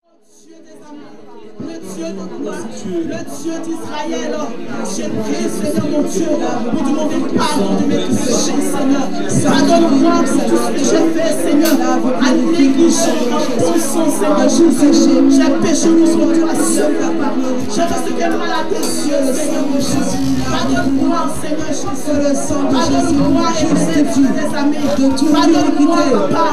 Le Dieu de gloire, le Dieu d'Israël, j'ai prié, Seigneur mon Dieu, pour demander pardon de mes péchés, Seigneur. Pardonne-moi pour tout ce que j'ai fait, Seigneur, à négliger en pensant, Seigneur Jésus. J'ai péché contre toi, Seigneur. J'ai fait ce qui est mal à tes yeux, Seigneur mon Jésus. Pardonne-moi, Seigneur Jésus. Pardonne-moi, éternel des amis. Pardonne-moi, Papa,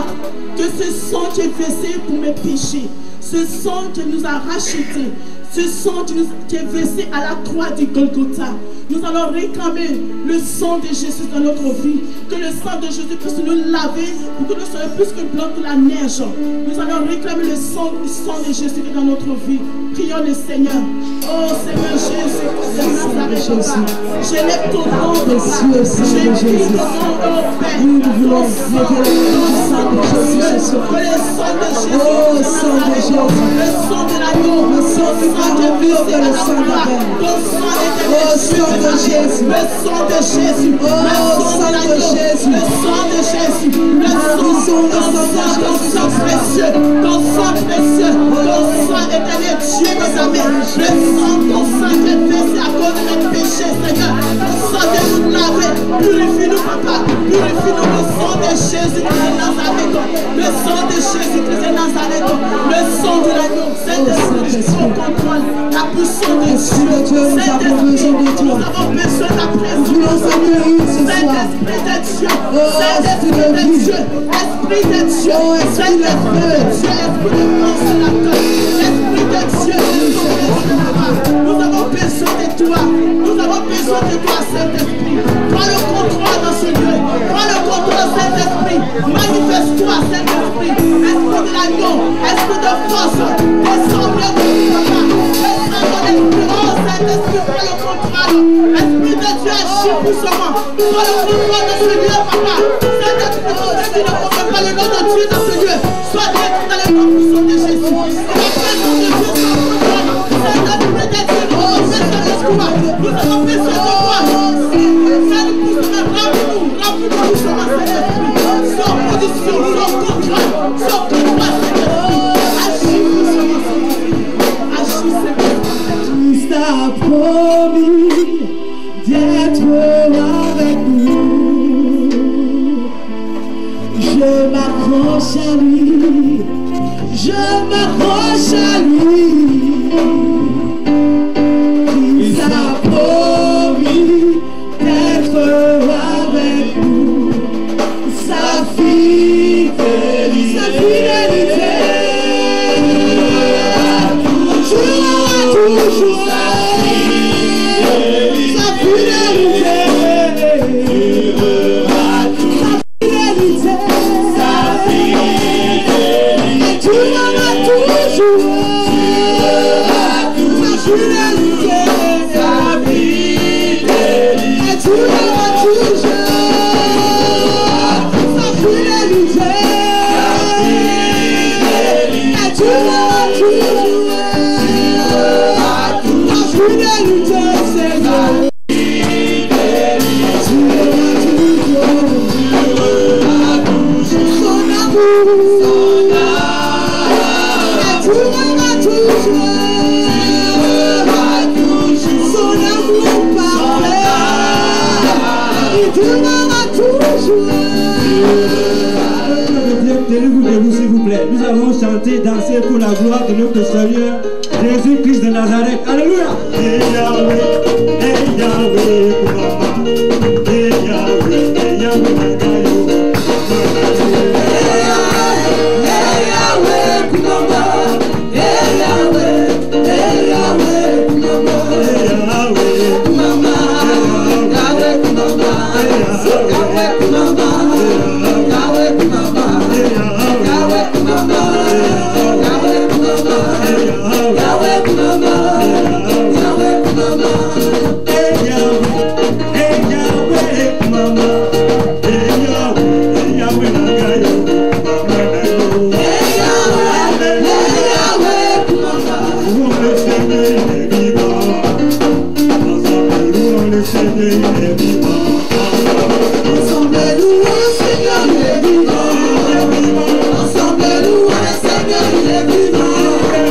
que ce sang qui est versé pour mes péchés, ce sang qui nous a rachetés, ce sang qui est versé à la croix du Golgotha. Nous allons réclamer le sang de Jésus dans notre vie. Que le sang de Jésus puisse nous laver pour que nous soyons plus que blancs que la neige. Nous allons réclamer le sang de Jésus dans notre vie. Prions le Seigneur. Oh Seigneur Jésus, j'élève ton nom, Jésus. J'écris ton nom, oh Père. Ton sang de Jésus. Que le sang de Jésus, le sang de l'agneau, le sang qui est versé à la croix. Ton sang est de Jésus, le sang de Jésus, le sang de l'agneau, le sang de Jésus, le sang précieux, ton sang précieux, ton sang éternel, Dieu des amis, le sang, ton sang qui est versé à cause de notre péché, Seigneur, le sang de nous laver, purifie-nous, Papa, purifie-nous, le sang de Jésus Christ de Nazareth, le sang de Jésus Christ de Nazareth, le sang de l'agneau, Saint-Esprit, au contrôle, la puissance de Dieu, Saint-Esprit, nous avons besoin de ta présence, Saint-Esprit de Dieu, Saint-Esprit de Dieu, Esprit de Dieu, Saint-Esprit de Dieu, Esprit de consolateur, Esprit de Dieu, nous avons besoin de toi, nous avons besoin de toi, Saint-Esprit. Prends le contrôle dans ce lieu, prends le contrôle, Saint-Esprit, manifeste-toi, Saint-Esprit, Esprit de l'agneau, Esprit de force, descends de Papa, descends dans l'esprit, oh Saint-Esprit, prends le contrôle, Esprit de Dieu, agis puissamment, prends le contrôle dans ce lieu, Papa, Saint-Esprit, tout ce qui ne confie pas le nom de Dieu dans ce lieu, sois détruit dans le nom puissant de Jésus, la présence de Dieu soit contrôle, Saint-Esprit de Dieu, nous avons besoin de toi, nous avons besoin de toi, Saint-Esprit, remplis-nous puissamment, Saint-Esprit, sans position, sans contrôle, sans contrôle, Saint-Esprit, agis puissamment, Saint-Esprit, agis, Saint-Esprit. Christ a promis d'être avec nous. Je m'accroche à lui, je m'accroche à lui. Christ a promis d'être avec nous. Sa fidélité, toujours. Sa fidélité, nous allons chanter, danser pour la gloire de notre Seigneur Jésus-Christ de Nazareth. Alléluia. Et Yahweh, Ensemble, louons le Seigneur, il est vivant.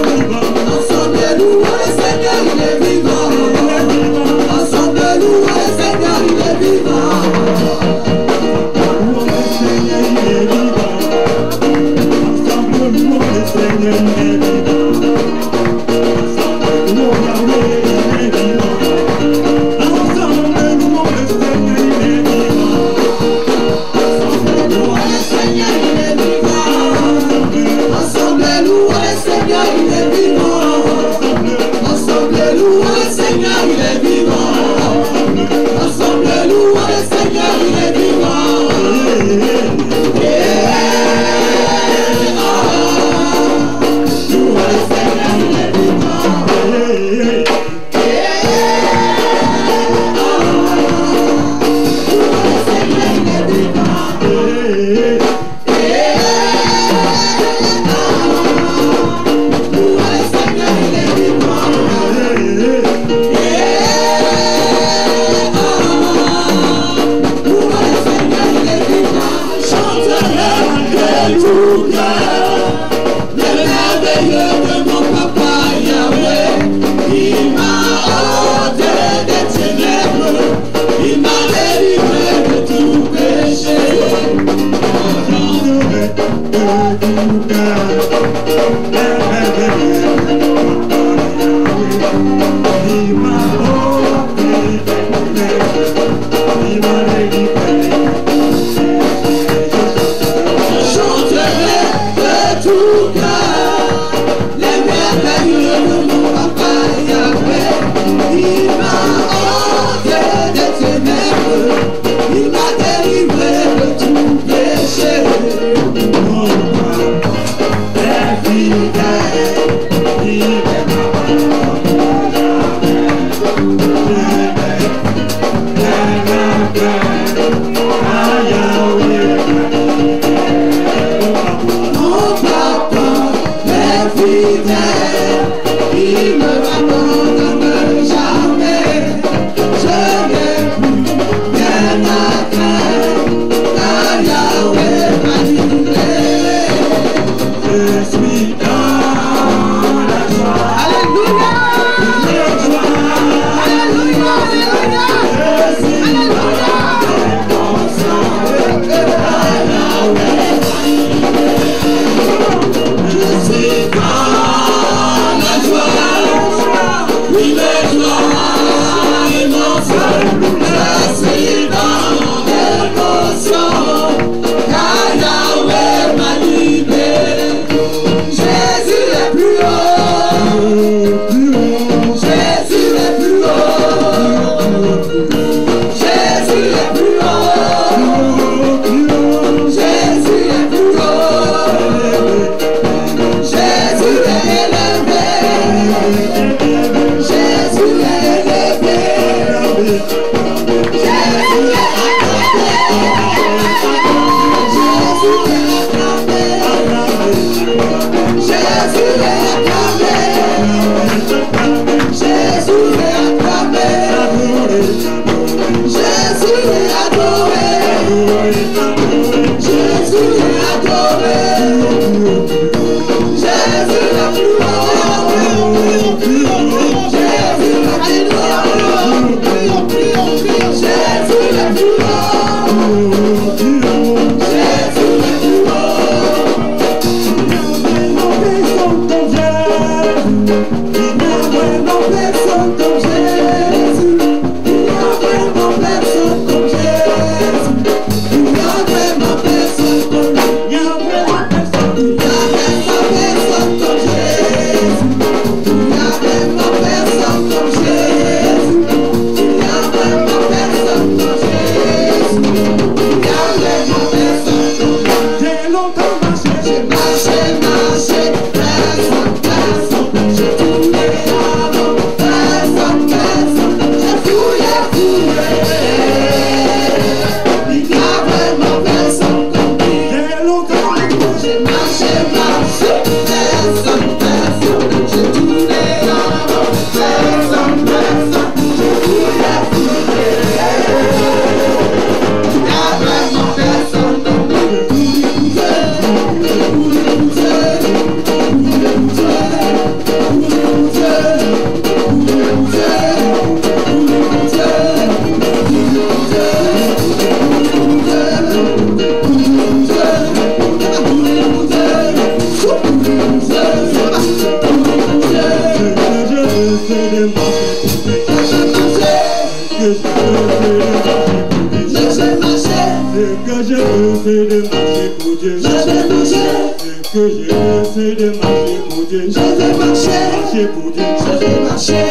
que j'essaie de marcher pour Dieu. Je vais marcher pour Dieu. Je vais marcher.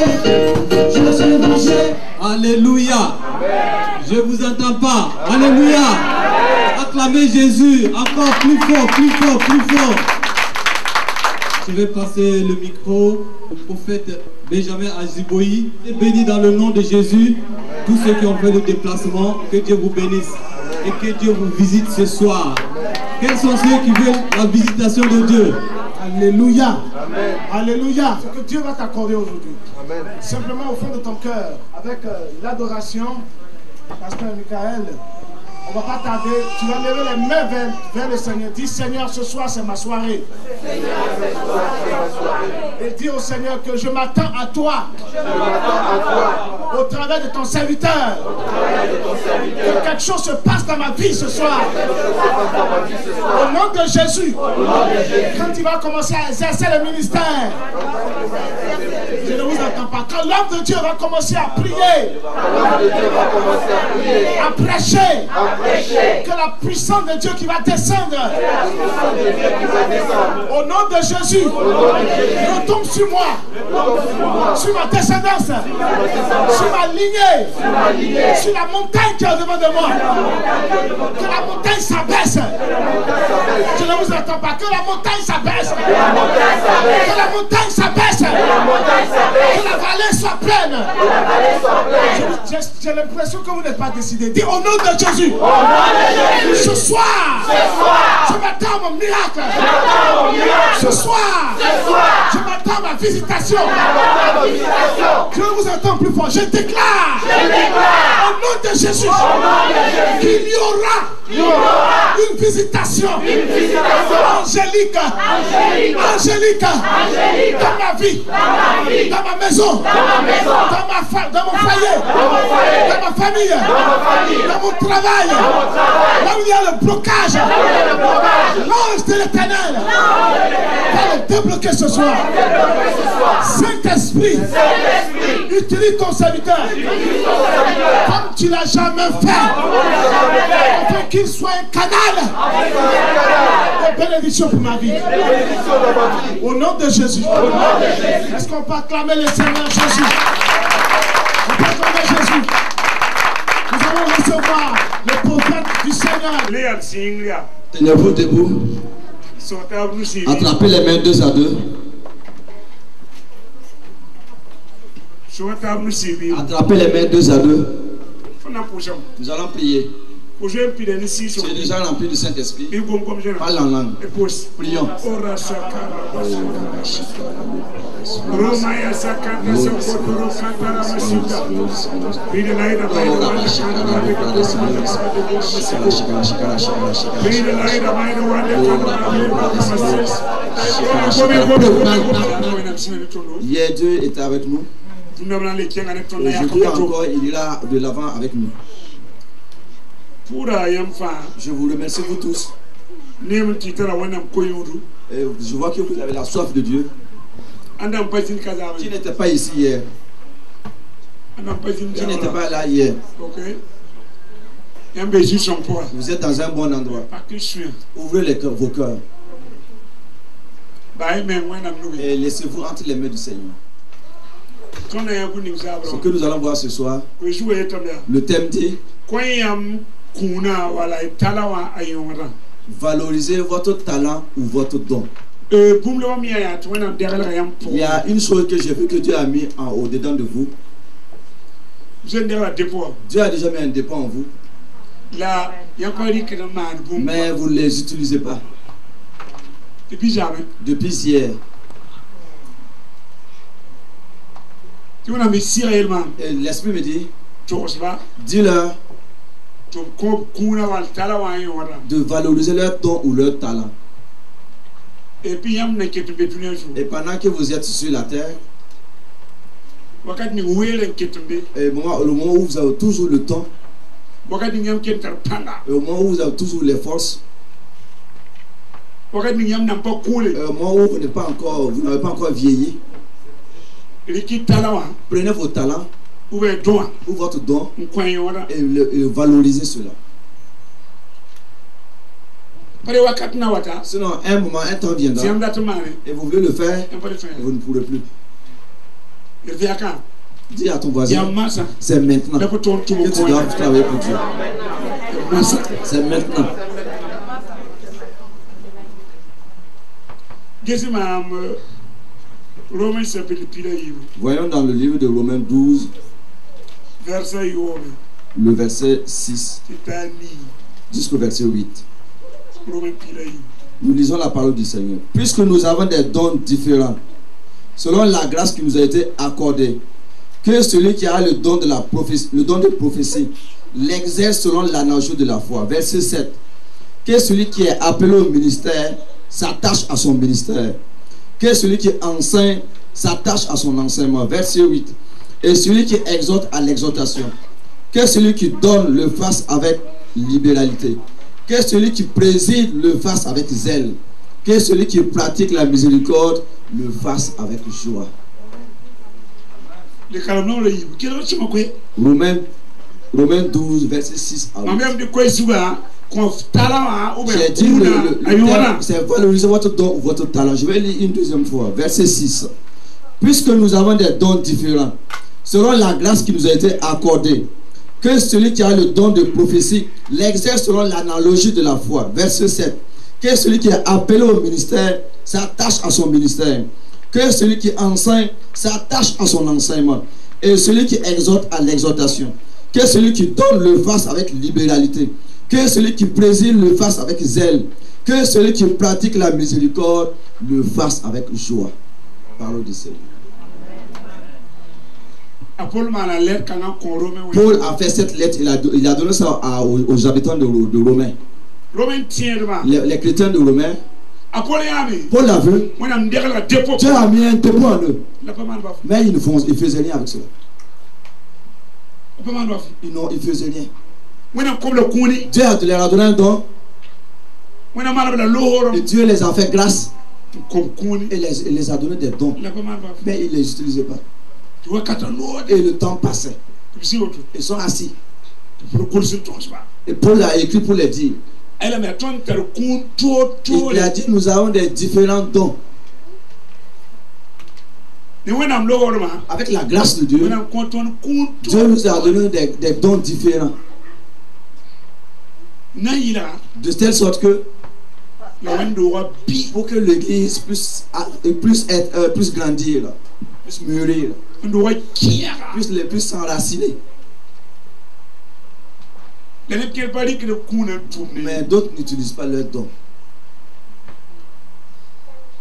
Je vais marcher. Alléluia. Je ne vous entends pas. Alléluia. Acclamez Jésus. Encore plus fort, plus fort, plus fort. Je vais passer le micro au prophète Benjamin Aziboyi. Béni dans le nom de Jésus. Tous ceux qui ont fait le déplacement, que Dieu vous bénisse. Et que Dieu vous visite ce soir. Quels sont ceux qui veulent la visitation de Dieu? Alléluia. Amen. Alléluia. Ce que Dieu va t'accorder aujourd'hui. Simplement au fond de ton cœur, avec l'adoration, Pasteur Michael, on ne va pas tarder. Tu vas lever les mains vers le Seigneur. Dis Seigneur, ce soir c'est ma soirée. Et dis au Seigneur que je m'attends à toi. Au travers de ton serviteur. Que quelque chose se passe dans ma vie ce soir. Au nom de Jésus. Quand il va commencer à exercer le ministère, je ne vous attends pas. Quand l'homme de Dieu va commencer à prier, à prêcher, que la puissance de Dieu qui va descendre, au nom de Jésus, retombe sur moi, sur ma descendance, sur ma lignée, sur la montagne qui est devant de moi. Que la montagne s'abaisse. Je ne vous attends pas. Que la montagne s'abaisse. Que la montagne s'abaisse. Que la vallée soit pleine. J'ai l'impression que vous n'êtes pas décidé. Dis au nom de Jésus. Ce soir, je m'attends à mon miracle. Ce soir, je m'attends à ma visitation. Je vous entends plus fort. Je déclare au nom de Jésus qu'il y aura une visitation angélique dans ma vie, dans ma maison, dans mon foyer, dans ma famille, dans mon travail, là où il y a le blocage. L'ange de l'Éternel va le débloquer ce soir. Saint-Esprit, utilise ton serviteur comme tu l'as jamais fait, afin qu'il soit un canal de bénédiction pour ma vie. Au nom de Jésus. Est-ce qu'on peut acclamer le Seigneur Jésus? On peut acclamer Jésus. Nous allons recevoir le prophète du Seigneur. Tenez-vous debout. Attrapez les mains 2 à 2. Attrapez les mains 2 à 2. Nous allons prier. C'est déjà rempli du Saint-Esprit. Parle en langue. Prions. Hier, Dieu était avec nous. Aujourd'hui encore, il est là de l'avant avec nous. Je vous remercie vous tous. Et je vois que vous avez la soif de Dieu. Qui n'était pas ici hier? Qui n'était pas là hier? Vous êtes dans un bon endroit. Ouvrez vos cœurs. Et laissez-vous entre les mains du Seigneur. Ce que nous allons voir ce soir, le thème dit valoriser votre talent ou votre don. Il y a une chose que j'ai vu que Dieu a mis au-dedans de vous. Dieu a déjà mis un dépôt en vous. Mais vous ne les utilisez pas. Depuis hier. Et l'Esprit me dit, dis-leur de valoriser leur don ou leur talent. Et pendant que vous êtes sur la terre, et le moment où vous avez toujours le temps, et au moment où vous avez toujours les forces, et au moment où vous n'avez pas encore vieilli, prenez vos talents ou votre don et valorisez cela. Sinon, un moment, un temps viendra. Et vous voulez le faire, et vous ne pourrez plus. Dis à ton voisin, c'est maintenant que tu dois travailler pour Dieu. C'est maintenant. Voyons dans le livre de Romains 12, le verset 6 jusqu'au verset 8. Nous lisons la parole du Seigneur. Puisque nous avons des dons différents, selon la grâce qui nous a été accordée, que celui qui a le don de la prophétie, le don de prophétie, l'exerce selon l'analogie de la foi. Verset 7. Que celui qui est appelé au ministère s'attache à son ministère. Que celui qui enseigne s'attache à son enseignement. Verset 8. Et celui qui exhorte à l'exhortation. Que celui qui donne le fasse avec libéralité. Que celui qui préside le fasse avec zèle. Que celui qui pratique la miséricorde le fasse avec joie. Romains 12, verset 6 à 8. J'ai dit c'est valoriser votre don ou votre talent. Je vais lire une deuxième fois. Verset 6. Puisque nous avons des dons différents, selon la grâce qui nous a été accordée, que celui qui a le don de prophétie l'exerce selon l'analogie de la foi. Verset 7. Que celui qui est appelé au ministère s'attache à son ministère. Que celui qui enseigne s'attache à son enseignement. Et celui qui exhorte à l'exhortation. Que celui qui donne le fasse avec libéralité. Que celui qui préside le fasse avec zèle. Que celui qui pratique la miséricorde le fasse avec joie. Parole du Seigneur. Paul a fait cette lettre, il a donné ça aux habitants de Romains. Les chrétiens de Romains. Paul l'a vu. Dieu a mis un dépôt en eux. Mais ils ne faisaient rien avec cela. Ils ne faisaient rien. Dieu leur a donné un don. Et Dieu les a fait grâce. Et les a donné des dons. Mais ils ne les utilisaient pas. Et le temps passait. Ils sont assis. Et Paul a écrit pour les dire. Il a dit nous avons des différents dons. Avec la grâce de Dieu, Dieu nous a donné des dons différents. De telle sorte que pour que l'église puisse grandir, puisse mûrir, puisse s'enraciner. Mais d'autres n'utilisent pas leurs dons.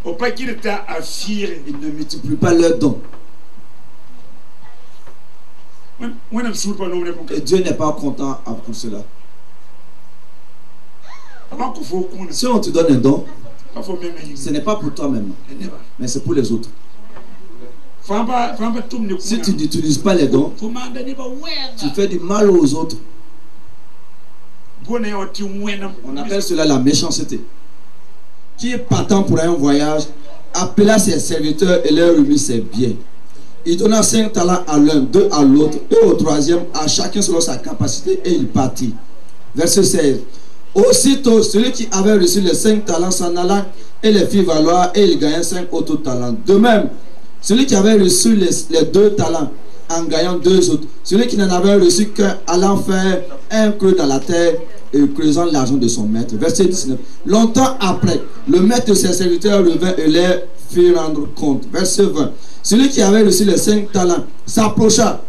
Ils ne multiplient pas leurs dons. Et Dieu n'est pas content pour cela. Si on te donne un don, ce n'est pas pour toi-même, mais c'est pour les autres. Si tu n'utilises pas les dons, tu fais du mal aux autres. On appelle cela la méchanceté. Qui est partant pour un voyage, appela ses serviteurs et leur remit ses biens. Il donna 5 talents à l'un, 2 à l'autre, et au troisième à chacun selon sa capacité, et il partit. Verset 16. Aussitôt, celui qui avait reçu les 5 talents s'en alla et les fit valoir, et il gagna 5 autres talents. De même, celui qui avait reçu les 2 talents en gagnant 2 autres, celui qui n'en avait reçu qu'un allant faire un creux dans la terre et creusant l'argent de son maître. Verset 19. Longtemps après, le maître de ses serviteurs revint et les fit rendre compte. Verset 20. Celui qui avait reçu les 5 talents s'approcha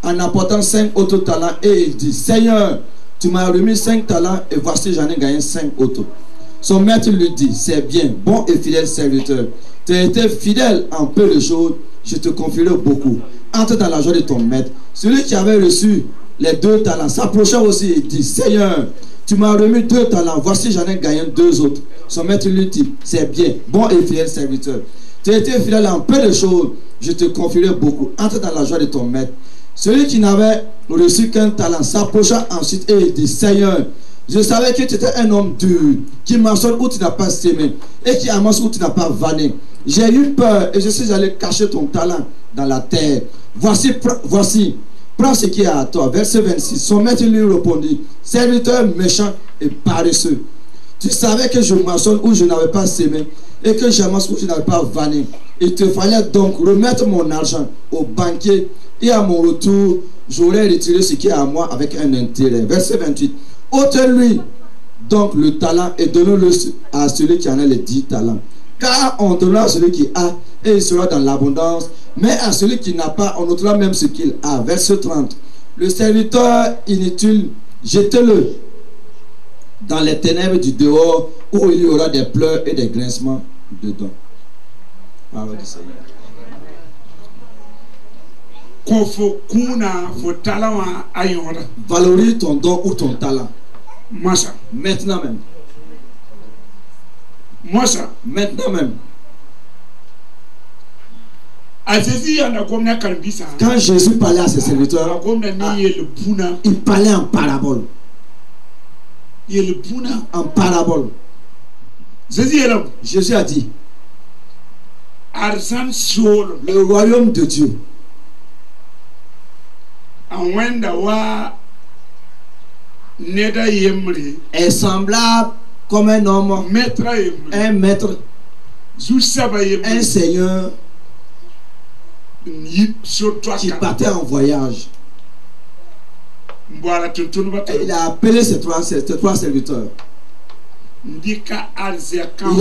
en apportant 5 autres talents et il dit: Seigneur, tu m'as remis 5 talents et voici j'en ai gagné 5 autres. Son maître lui dit: c'est bien, bon et fidèle serviteur. Tu as été fidèle en peu de choses, je te confierai beaucoup. Entre dans la joie de ton maître. Celui qui avait reçu les 2 talents s'approcha aussi et dit: Seigneur, tu m'as remis 2 talents, voici j'en ai gagné 2 autres. Son maître lui dit: c'est bien, bon et fidèle serviteur. Tu as été fidèle en peu de choses, je te confierai beaucoup. Entre dans la joie de ton maître. Celui qui n'avait reçu qu'un talent s'approcha ensuite et il dit: Seigneur, je savais que tu étais un homme dur, qui mentionne où tu n'as pas sémé et qui amasse où tu n'as pas vanné. J'ai eu peur et je suis allé cacher ton talent dans la terre. Voici, prends ce qui est à toi. Verset 26. Son maître lui répondit: serviteur méchant et paresseux. Tu savais que je moissonne où je n'avais pas semé et que j'amasse où je n'avais pas vanné. Il te fallait donc remettre mon argent au banquier et à mon retour, j'aurais retiré ce qui est à moi avec un intérêt. Verset 28. Ôte-lui donc le talent et donne-le à celui qui en a les 10 talents. Car on donnera à celui qui a et il sera dans l'abondance. Mais à celui qui n'a pas, on ôtera même ce qu'il a. Verset 30. Le serviteur inutile, jetez-le dans les ténèbres du dehors où il y aura des pleurs et des grincements dedans. Parole du Seigneur. Valorise ton don ou ton talent. Maintenant même. Maintenant même. Quand Jésus parlait à ses serviteurs, il parlait en parabole. En parabole. Jésus a dit, le royaume de Dieu est semblable comme un homme, un maître, un seigneur qui partait en voyage. Et il a appelé ses trois serviteurs. Il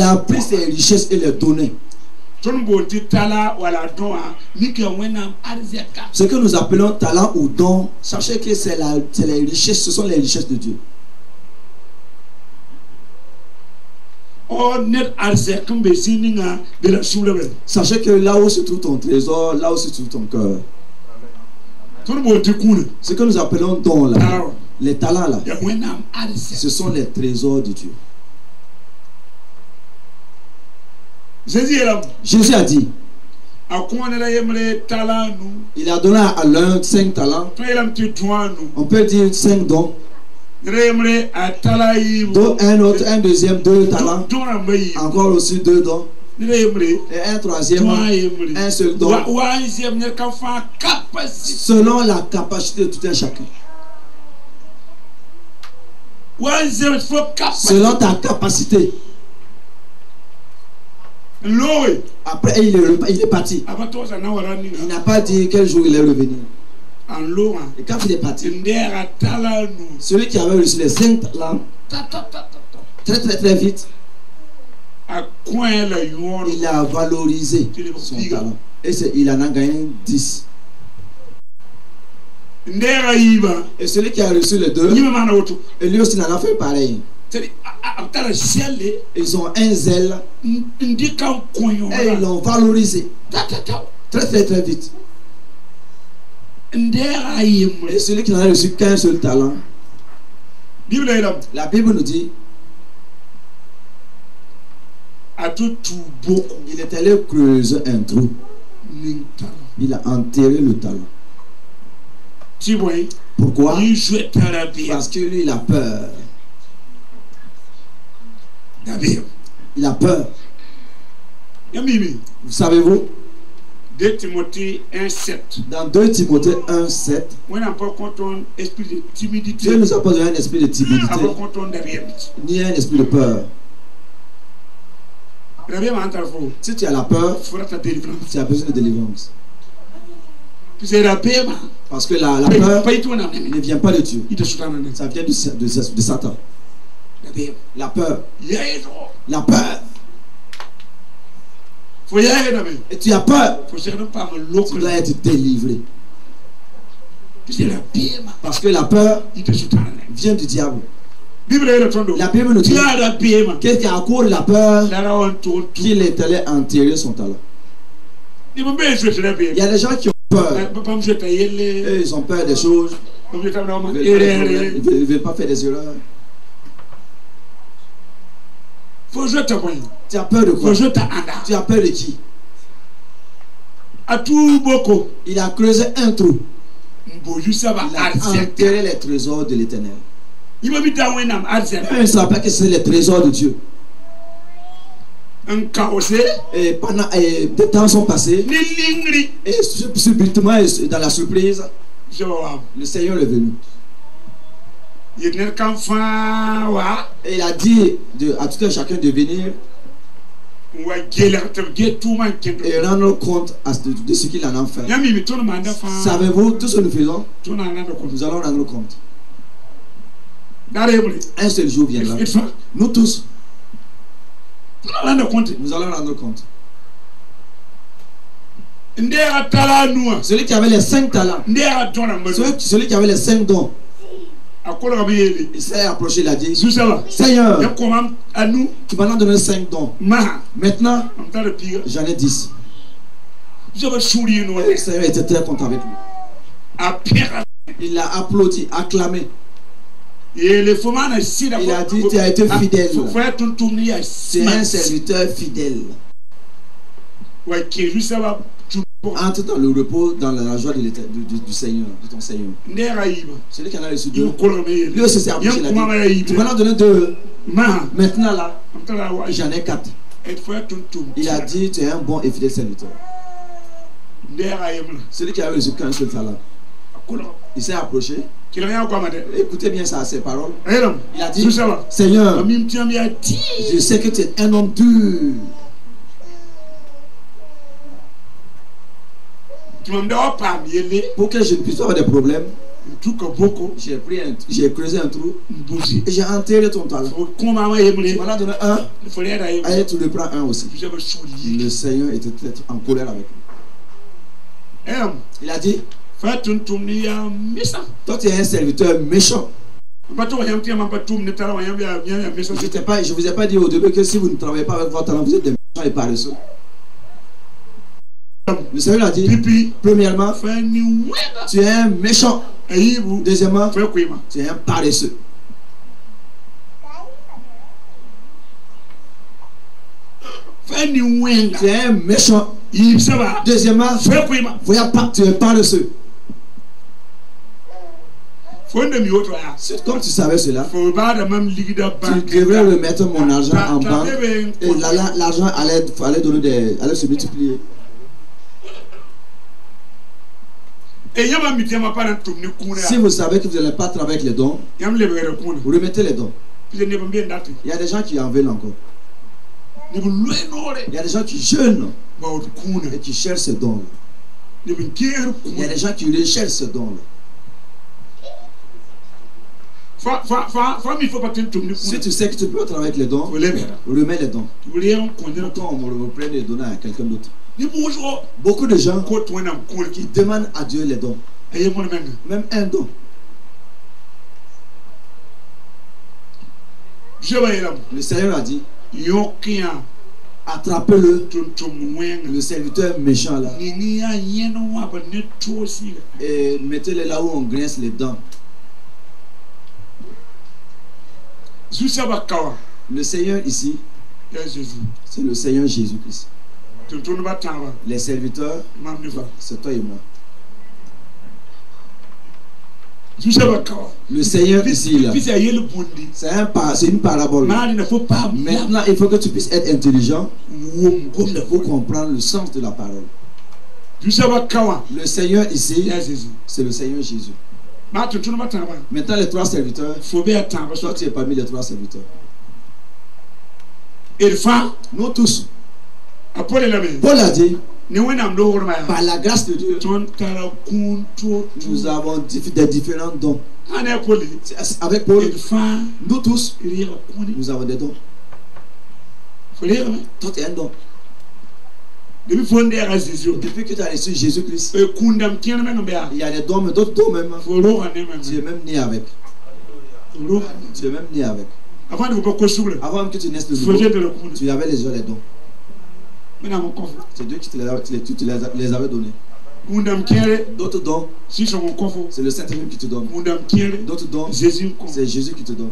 a pris ses richesses et les donné. Ce que nous appelons talent ou don, sachez que c'est les richesses, ce sont les richesses de Dieu. Sachez que là où se trouve ton trésor, là où se trouve ton cœur. Ce que nous appelons don là, les talents là, ce sont les trésors de Dieu. Jésus a dit, il a donné à l'un 5 talents. On peut dire 5 dons. Un autre, un deuxième 2 talents. Encore aussi 2 dons. Et un troisième, un seul don. Selon la capacité de tout un chacun. Selon ta capacité. Après il est parti. Il n'a pas dit quel jour il est revenu. Et quand il est parti, celui qui avait reçu les 5 talents, très vite, il a valorisé son talent. Et il en a gagné 10. Et celui qui a reçu les 2, et lui aussi il en a fait pareil. Ils ont un zèle et ils l'ont valorisé très vite. Et celui qui n'a reçu qu'un seul talent, la Bible nous dit, il est allé creuser un trou. Il a enterré le talent. Pourquoi? Parce que lui il a peur. Il a peur. Vous savez-vous? 2 Timothée 1,7. Dans 2 Timothée 1,7, Dieu nous a pas donné un esprit de timidité, ni un esprit de peur. Si tu as la peur, tu as besoin de délivrance. Parce que la peur ne vient pas de Dieu. Ça vient de Satan. La peur. La peur. Et tu as peur. Tu dois être délivré. Parce que la peur vient du diable. La Bible nous dit qu'est-ce qui a couru la peur, qu'il est allé enterrer son talent. Il y a des gens qui ont peur. Et ils ont peur des choses. Ils ne veulent pas faire des erreurs. Tu as peur de quoi? Tu as peur de qui? Il a creusé un trou. Il a enterré les trésors de l'Éternel. Il ne savait pas que c'est les trésors de Dieu. Et pendant des temps sont passés. Et subitement, dans la surprise, le Seigneur est venu. Il n'est qu'un fan, wa. Et il a dit à tout un chacun de venir Wa gelerte ge tout man kendo. et rendre compte de ce qu'il en a fait. Yami mi tono manda fan. Savez-vous, tout ce que nous faisons, Tono ananda ko. nous allons rendre compte. Dare yebule. Un seul jour viendra. Il faut. Nous tous, Tono ananda compte. nous allons rendre compte. Ndera tala nuwa. Celui qui avait les 5 talents, Ndera tona mbo. celui qui avait les 5 dons, Akola ka yele. il s'est approché, il a dit, Susala. Seigneur, Ya komam anu tu m'en as donné 5 dons. ma. Maintenant, Am tara piga. j'en ai 10. Je vais sourire no. Le Seigneur était très content avec lui. A pira. Il a applaudi, acclamé. Et le fomana sida. Il a dit, tu as été fidèle. Faut être un tourni à C'est un serviteur fidèle. Ouais, qui jusaba. Entre dans le repos, dans la joie du Seigneur, de ton Seigneur. Ndera yiba. Celui qui en a reçu Il 2, kola me yele. lui aussi s'est approché, il a dit, tu m'en as donné 2. Ma. Maintenant là, Am tara wa. j'en ai 4. Et faut être un tourni. Il a dit, tu es un bon et fidèle serviteur. Ndera yemla. Celui qui avait reçu qu'un seul talent, Akola. il s'est approché. Qui rien quoi madame. Écoutez bien ça, ces paroles. Elam. Il a dit, Susaba. Seigneur, Amim tiam ya ti. je sais que tu es un homme dur. Tu m'as dit pas yele. Pour que je ne puisse pas avoir des problèmes, Tout que beaucoup. j'ai creusé un trou Bougie. et j'ai enterré ton talent. Faut comment Tu yemle. m'en as donné 1, Il faut aller à allez, tu le prends 1 aussi. Je vais sourire. Le Seigneur était peut-être en colère avec lui. Elam. Il a dit, Faites un tourni ya misa. toi tu es un serviteur méchant. Bato yam tiam pas tourni tala yam ya misa. Je ne vous ai pas dit au début que si vous ne travaillez pas avec votre talent, vous êtes des méchants et paresseux. Le Seigneur a dit, Pipi. premièrement, Fais ni wena. tu es un méchant. Ayibu. Deuxièmement, Fais quoi tu es un paresseux. Fais ni wena. Tu es un méchant. Il ça va. Deuxièmement, Fais quoi tu es paresseux. Faut ne mi autre ya. Comme tu savais cela, Faut pas de même liquide banque. tu devrais remettre mon argent en banque et l'argent allait se multiplier. Et yama mi tiam pas un tourni kuna. Si vous savez que vous n'allez pas travailler avec les dons, Yam le bere kuna. vous remettez les dons. Puis ne pas bien date. Il y a des gens qui en veulent encore. Ne bu loin ore. Il y a des gens qui jeûnent Ba o kuna. et qui cherchent ce don. Ne bu kier Il y a kuna. des gens qui recherchent ce don. Fa mi faut pas ten tourni Si kuna. tu sais que tu peux travailler avec les dons, Faut le bere. remets les dons. Tu voulais un kuna. Quand on me reprend les donner à quelqu'un d'autre. Ni bonjour. Beaucoup de gens Ko to na kuna qui ki. demandent à Dieu les dons. Aye mo menga. Même un don. Je vais là. Le Seigneur a dit, Yokia. attrapez-le, Tum wenga. le serviteur méchant là, Ni ya yeno wa ba ne to si. et mettez-le là où on grince les dents. Zusa ba kawa. Le Seigneur ici, Ya Jésus. c'est le Seigneur Jésus-Christ. Tum ba tamba. Les serviteurs, Mam ni fa. c'est toi et moi. Zusa ba kawa. Le Seigneur ici là, Puis ya yele bondi. c'est une parabole. Ma ne faut pas. Maintenant, il faut que tu puisses être intelligent Wom gom na pour comprendre le sens de la parole. Zusa ba kawa. Le Seigneur ici, Ya Jésus. c'est le Seigneur Jésus. Ma tum ba tamba. Maintenant, les 3 serviteurs, Faut bien tamba. toi tu es parmi les 3 serviteurs. Et fa. Nous tous, Apole la me. Paul a dit, Ni wena mdo horma ya. par la grâce de Dieu, Ton tara kunto. nous avons des différents dons. Ane apole. Avec Paul, Et fa. nous tous, Rire kuni. nous avons des dons. Faut rire me. Toi, tu es un don. Depuis fonde à Jésus. Depuis que tu as reçu Jésus-Christ, Et kundam tiene me ngambia. il y a des dons, mais d'autres dons même. Faut lo ane me. Tu es même né avec. Lo. Tu es même né avec. Avant de vous pas souble. Avant même que tu naisses de Faut nouveau, de le kuni. tu avais déjà les dons. Mais na mon kofu. C'est Dieu qui te les avait donnés. Kundam tiene. D'autres dons, Si son kofu. c'est le Saint-Esprit qui te donne. Kundam tiene. D'autres dons, Jésus ko. c'est Jésus qui te donne.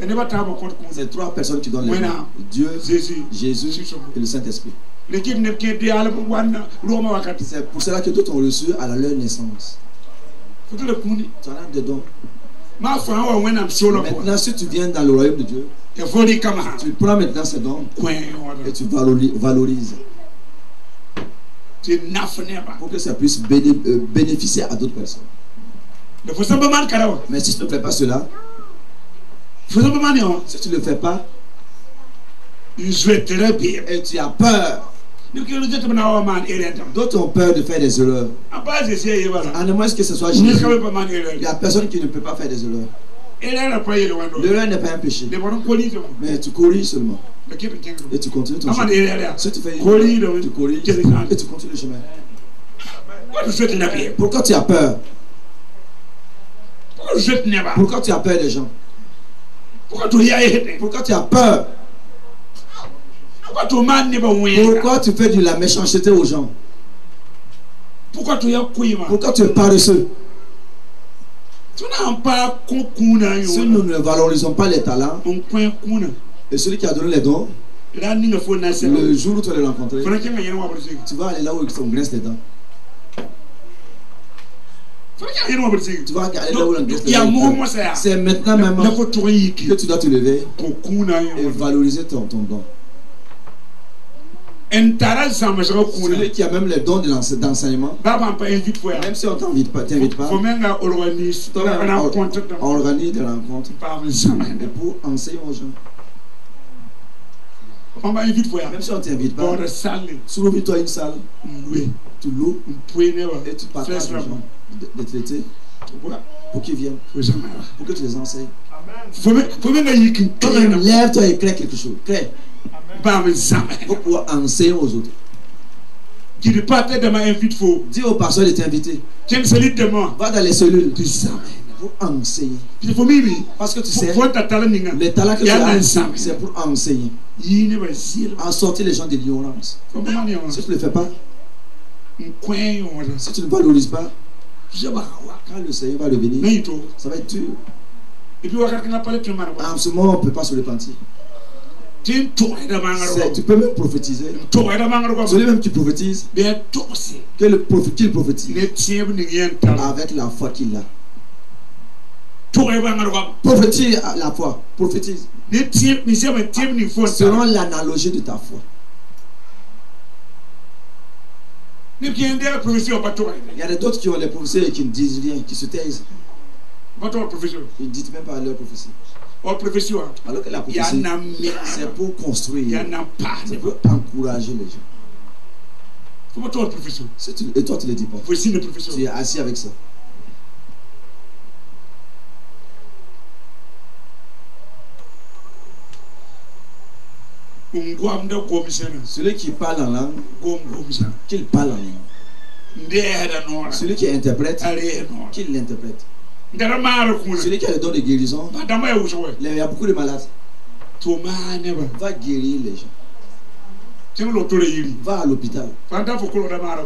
Et ne pas taba compte kuni. C'est 3 personnes qui donnent les Voilà. dons. Dieu, Jésus. Jésus et le Saint-Esprit. L'équipe ne qui est à la wana. Roma wakati. C'est pour cela que d'autres ont reçu à leur naissance. Faut le kuni. Tu en as des dons. Ma fa wa wena msolo ko. Maintenant, si tu viens dans le royaume de Dieu, E foli kama. tu prends maintenant ces dons Kwen et wala. tu valorises Ti nafne ba. pour que ça puisse bénéficier à d'autres personnes. Le faut samba man karawa. Mais si tu ne fais pas cela, Si tu ne le fais pas, je vais très bien. et tu as peur, d'autres ont peur de faire des erreurs. À moins que ce soit Jésus, il n'y a personne qui ne peut pas faire des erreurs. L'erreur n'est pas un péché, mais tu corriges seulement. Et tu continues ton chemin. Si tu fais une erreur, tu corriges et tu continues le chemin. Pourquoi tu as peur? Pourquoi tu as peur des gens? Pourquoi tu as peur? Pourquoi tu fais de la méchanceté aux gens? Pourquoi tu es paresseux? Si nous ne valorisons pas les talents, et celui qui a donné les dons, le jour où tu vas les rencontrer, tu vas aller là où on graisse les dents. Tu vas aller là où on graisse les dents. C'est maintenant même que tu dois te lever et valoriser ton don. Celui qui a même les dons d'enseignement, même si on ne t'invite pas, organise des rencontres et pour enseigner aux gens. Même si on ne t'invite pas, souviens-toi une salle, tu loues et tu partages les gens, des traités pour qu'ils viennent, pour que tu les enseignes. Toi-même, lève-toi et crée quelque chose. Crée. Pour pouvoir enseigner aux autres. Dis au pasteur de t'inviter. Va dans les cellules pour enseigner. Parce que tu sais, les talents que tu as, c'est pour enseigner. En sortir les gens de l'ignorance. Si tu ne le fais pas, si tu ne valorises pas, quand le Seigneur va revenir, ça va être dur. En ce moment, on ne peut pas se repentir. Tu peux même prophétiser. Celui même qui prophétise, qu'il prophétise avec la foi qu'il a. Prophétise à la foi. Prophétise selon l'analogie de ta foi. Il y a d'autres qui ont les prophéties et qui ne disent rien, qui se taisent. Ils ne disent même pas leur prophétie. Alors que la prophétie, c'est pour construire, c'est pour encourager les gens. Et toi, tu ne le dis pas. Tu es assis avec ça. Celui qui parle en langue, qu'il parle en langue. Celui qui interprète, qu'il l'interprète. Celui qui a le don de guérison, il y a beaucoup de malades. Va guérir les gens. Va à l'hôpital.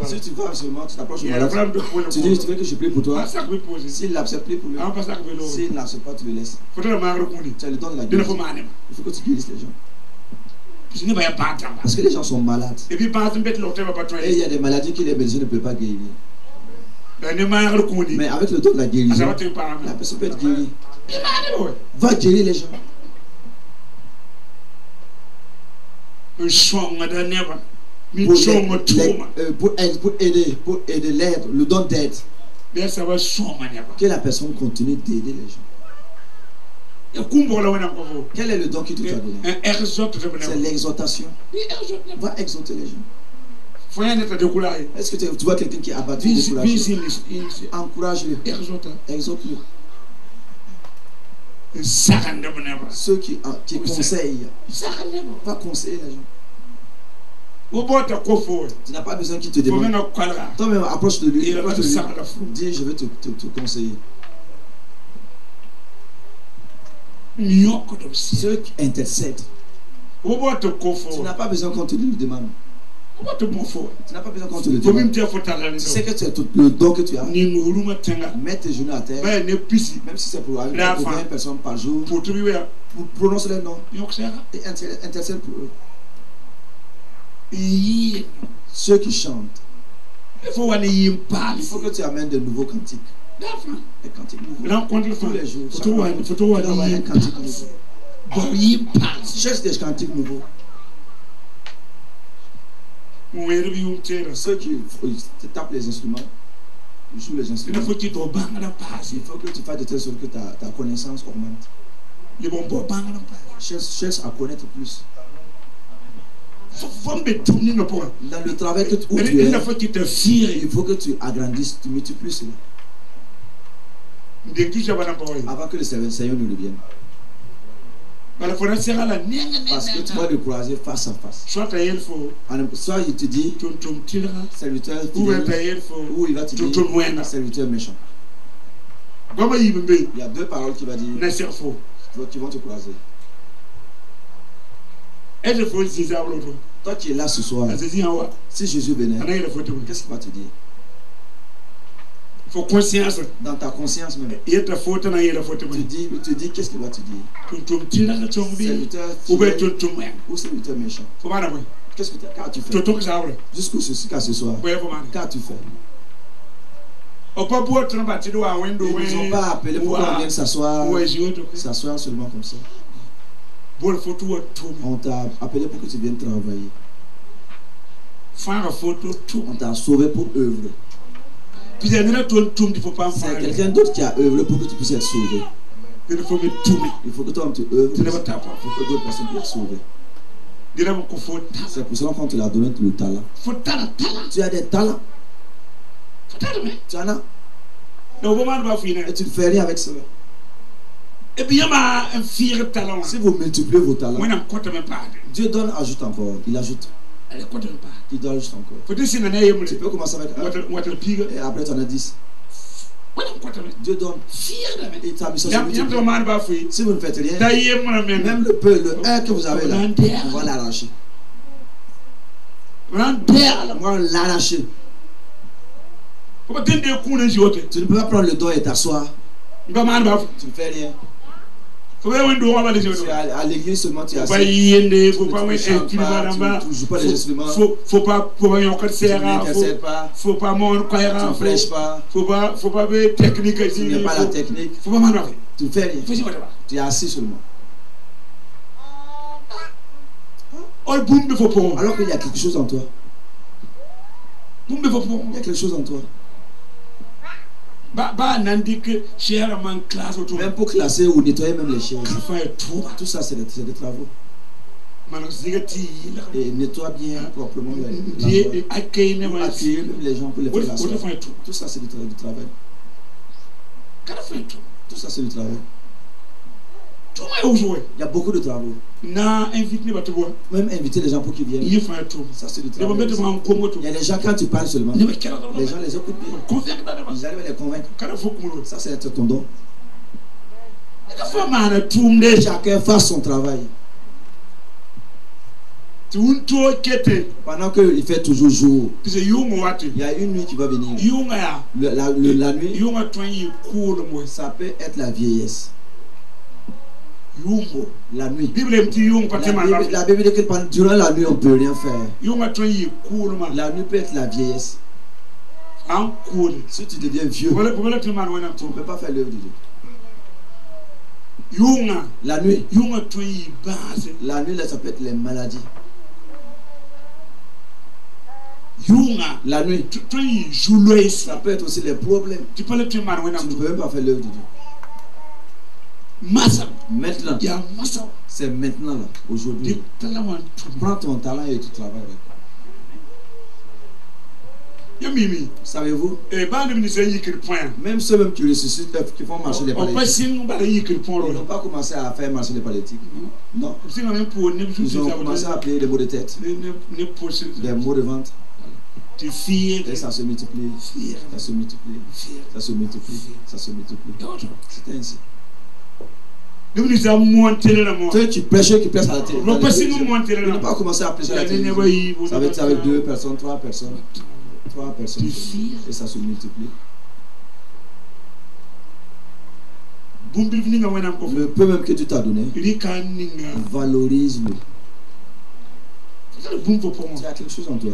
Si tu vas seulement, tu t'approches au malade, tu dis, tu veux que je prie pour toi. S'il l'accepte, prie pour lui. S'il n'accepte pas, tu le laisses. Tu as le don de la guérison. Il faut que tu guérisses les gens. Parce que les gens sont malades. Et il y a des maladies que les médecins ne peuvent pas guérir. Mais avec le don de la guérison, la personne peut être guérie. Va guérir les gens. Pour aider l'aide, le don d'aide. Que la personne continue d'aider les gens. Quel est le don qui te a donné? C'est l'exhortation. Va exhorter les gens. Est-ce que tu vois quelqu'un qui est abattu, découragé? Encourage-le. Exhorte-le. Ceux qui conseillent, va conseiller les gens. Tu n'as pas besoin qu'il te demande. Toi-même, approche de lui. Dis, je vais te conseiller. Ceux qui intercèdent. Tu n'as pas besoin qu'on te le demande. Tu n'as pas besoin qu'on te le demande. Tu sais que le don que tu as. Mets tes genoux à terre. Même si c'est pour 20 personnes par jour. Pour prononcer les noms. Et intercède pour eux. Ceux qui chantent. Il faut que tu amènes de nouveaux cantiques. Des cantiques nouveaux. Tous les jours. Tu dois avoir un cantique nouveau. Cherche des cantiques nouveaux. Ceux qui tapent les instruments, ils jouent les instruments. Il faut que tu fasses de telle sorte que ta connaissance augmente. Les bons beaux bangs. Cherche à connaître plus. Faut me tourner le point. Dans le travail où tu es, Il faut que tu te fières. il faut que tu agrandisses, tu multiplies cela. Avant que le Seigneur nous revienne. Parce que tu vas le croiser face à face. Soit il te dit, serviteur fidèle, ou il va te dire, serviteur méchant. Il y a deux paroles qu'il va dire qui vont te croiser. Toi qui es là ce soir, si Jésus venait, qu'est-ce qu'il va te dire? Faut conscience. Dans ta conscience même. Tu dis, qu'est-ce qu'il va te dire? Serviteur fidèle ou serviteur méchant? Qu'est-ce que tu fais? Jusqu'où ce soir? Qu'as-tu fait? Ils ne nous ont pas appelé pour qu'on vienne s'asseoir seulement comme ça. On t'a appelé pour que tu viennes travailler. On t'a sauvé pour œuvrer. C'est quelqu'un d'autre qui a œuvré pour que tu puisses être sauvé. Il faut que toi tu œuvres pour que d'autres personnes puissent être sauvées. C'est pour cela qu'on te l'a donné le talent. Tu as des talents. Tu en as. Et tu ne fais rien avec cela. Si vous multipliez vos talents, Dieu donne, ajoute encore. Il ajoute. Il doit ajouter encore. Tu peux commencer avec 1 et après tu en as 10. Dieu donne. Et ta mission se multiplie. Si vous ne faites rien, même le 1 que vous avez là, on va l'arracher. On va l'arracher. Tu ne peux pas prendre le dos et t'asseoir. Tu ne fais rien. À l'église seulement tu es assis. Tu ne joues pas les instruments. Faut pas tu n'intercèdes pas. Tu ne prêches pas. Faut pas technique. Tu n'as pas la technique. Tu ne fais rien. Tu es assis seulement. Alors qu'il y a quelque chose en toi. Il y a quelque chose en toi. Même pour classer ou nettoyer même les chaises. Tout ça c'est des travaux. Et nettoie bien proprement l'endroit. Accueillir les gens pour les faire asseoir. Tout ça c'est du travail. Tout ça c'est du travail. Il y a beaucoup de travaux. Même inviter les gens pour qu'ils viennent. Ça c'est du travail. Il y a des gens quand tu parles seulement, les gens les écoutent bien. Ils arrivent à les convaincre. Ça c'est ton don. Chacun fasse son travail. Pendant qu'il fait toujours jour, il y a une nuit qui va venir. La nuit, ça peut être la vieillesse. La nuit. La Bible dit que durant la nuit on ne peut rien faire. La nuit peut être la vieillesse. Si tu deviens vieux, tu ne peux pas faire l'œuvre de Dieu. La nuit, ça peut être les maladies. La nuit, ça peut être aussi les problèmes. Tu ne peux même pas faire l'œuvre de Dieu. Maintenant, c'est maintenant là, aujourd'hui. Prends ton talent et tu travailles avec. Savez-vous? Même ceux même qui ressuscitent, qui font marcher les paralytiques, ils n'ont pas commencé à faire marcher les paralytiques. Non. Ils ont commencé à appeler des maux de tête, des maux de ventre. Et ça se multiplie. Ça se multiplie. Ça se multiplie. Ça se multiplie. C'était ainsi. Toi, tu prêches qui prêche à la télé. Tu n'as pas commencé à prêcher à la télé. Ça va être avec 2 personnes, 3 personnes. 3 personnes. Et ça se multiplie. Le peu même que Dieu t'a donné, valorise-le. Tu as quelque chose en toi.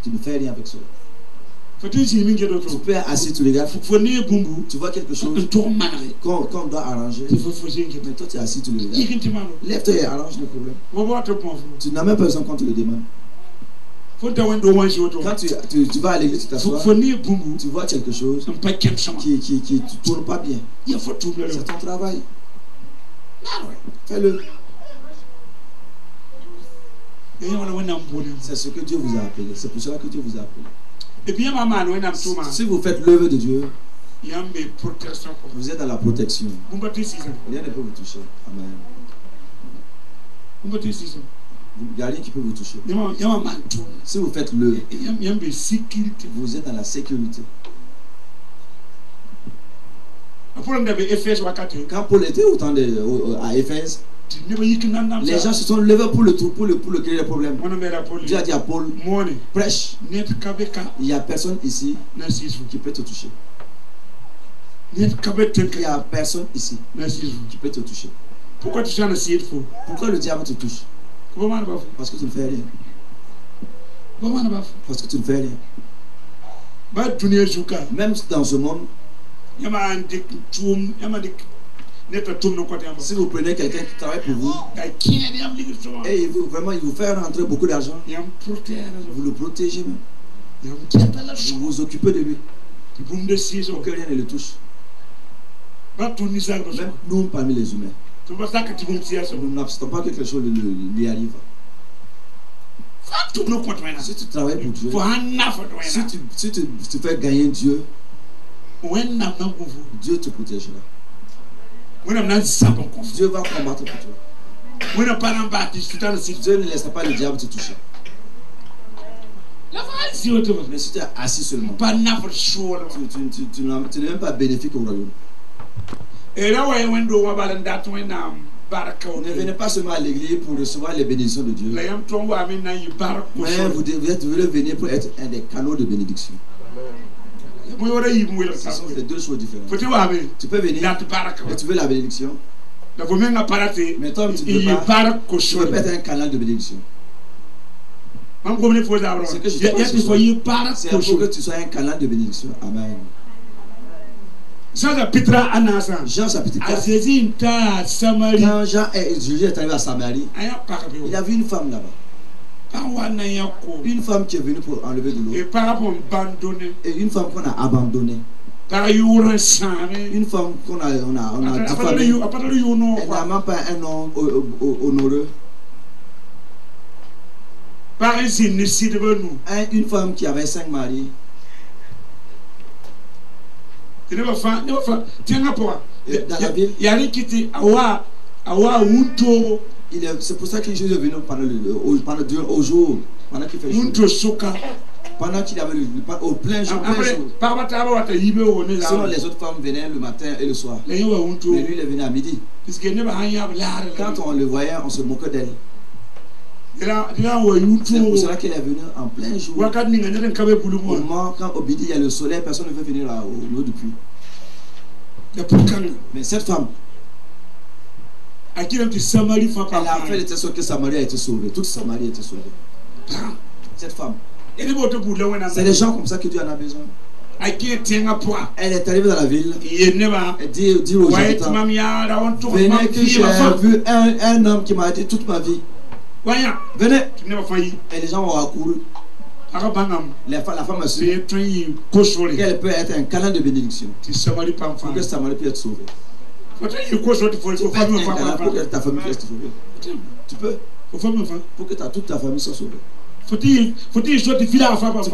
Tu ne fais rien avec ça. Tu peux être assis, tu regardes. Tu vois quelque chose qu'on doit arranger. Mais toi tu es assis, tu le regardes. Lève-toi et arrange le problème. Tu n'as même pas besoin quand tu le demandes. Quand tu vas à l'église, tu t'assois, tu vois quelque chose qui ne tourne pas bien. C'est ton travail. Fais-le. Et on a un bonheur. C'est ce que Dieu vous a appelé. C'est pour cela que Dieu vous a appelé. Et puis, maman, on a un tout. Si vous faites l'œuvre de Dieu, Il y a une protection. vous êtes dans la protection. Vous battez 6 ans. Rien ne peut vous toucher. Amen. Vous battez 6 ans. Il n'y a rien qui peut vous toucher. Il y a un manteau. Si vous faites l'œuvre, Il y a une sécurité. vous êtes dans la sécurité. Quand Paul était à Éphèse, les gens se sont levés pour le créer des problèmes. Dieu a dit à Paul, prêche. Il n'y a personne ici qui peut te toucher. Il n'y a personne ici qui peut te toucher. Pourquoi tu as essayé de faux? Pourquoi le diable te touche? Parce que tu ne fais rien. Parce que tu ne fais rien. Même dans ce monde, si vous prenez quelqu'un qui travaille pour vous, et il vous fait rentrer beaucoup d'argent, vous le protégez même. Vous vous occupez de lui. Pour que rien ne le touche. Même nous parmi les humains. Nous n'acceptons pas que quelque chose lui arrive. Si tu travailles pour Dieu, si tu fais gagner Dieu, Dieu te protégera. Dieu va combattre pour toi. Dieu ne laissera pas le diable te toucher. Mais si tu es assis seulement, tu n'es même pas bénéfique au royaume. Ne venez pas seulement à l'église pour recevoir les bénédictions de Dieu. Mais vous devez venir pour être un des canaux de bénédiction. Ce sont les deux choses différentes. Tu peux venir et tu veux la bénédiction. Mais toi, tu ne peux pas être un canal de bénédiction. Ce que je te pense, c'est pour que tu sois un canal de bénédiction. Amen. Jean chapitre 4. Quand Jésus est arrivé à Samarie, il a vu une femme là-bas. Une femme qui est venue pour enlever de l'eau. Et une femme qu'on a abandonnée. Une femme qu'on a diffamée. Elle n'a même pas un nom honoreux. Une femme qui avait 5 maris. Dans la ville, c'est pour ça que Jésus est venu au jour, pendant qu'il fait jour. Pendant qu'il avait au plein jour. Sinon les autres femmes venaient le matin et le soir. Mais lui il est venu à midi. Quand on le voyait, on se moquait d'elle. C'est pour cela qu'elle est venue en plein jour. Au moment quand au midi il y a le soleil, personne ne veut venir au niveau du puits. Mais cette femme, elle a fait de telle sorte que Samarie a été sauvée. Toute Samarie a été sauvée. Cette femme. C'est des gens comme ça que Dieu en a besoin. Elle est arrivée dans la ville. Elle dit aux gens, venez que j'ai vu un homme qui m'a dit toute ma vie. Venez. Et les gens ont accouru. La femme a su qu'elle peut être un canal de bénédiction pour que Samarie puisse être sauvée. Tu peux être un canal pour que ta famille puisse être sauvée. Tu peux. Pour que toute ta famille soit sauvée. Tu peux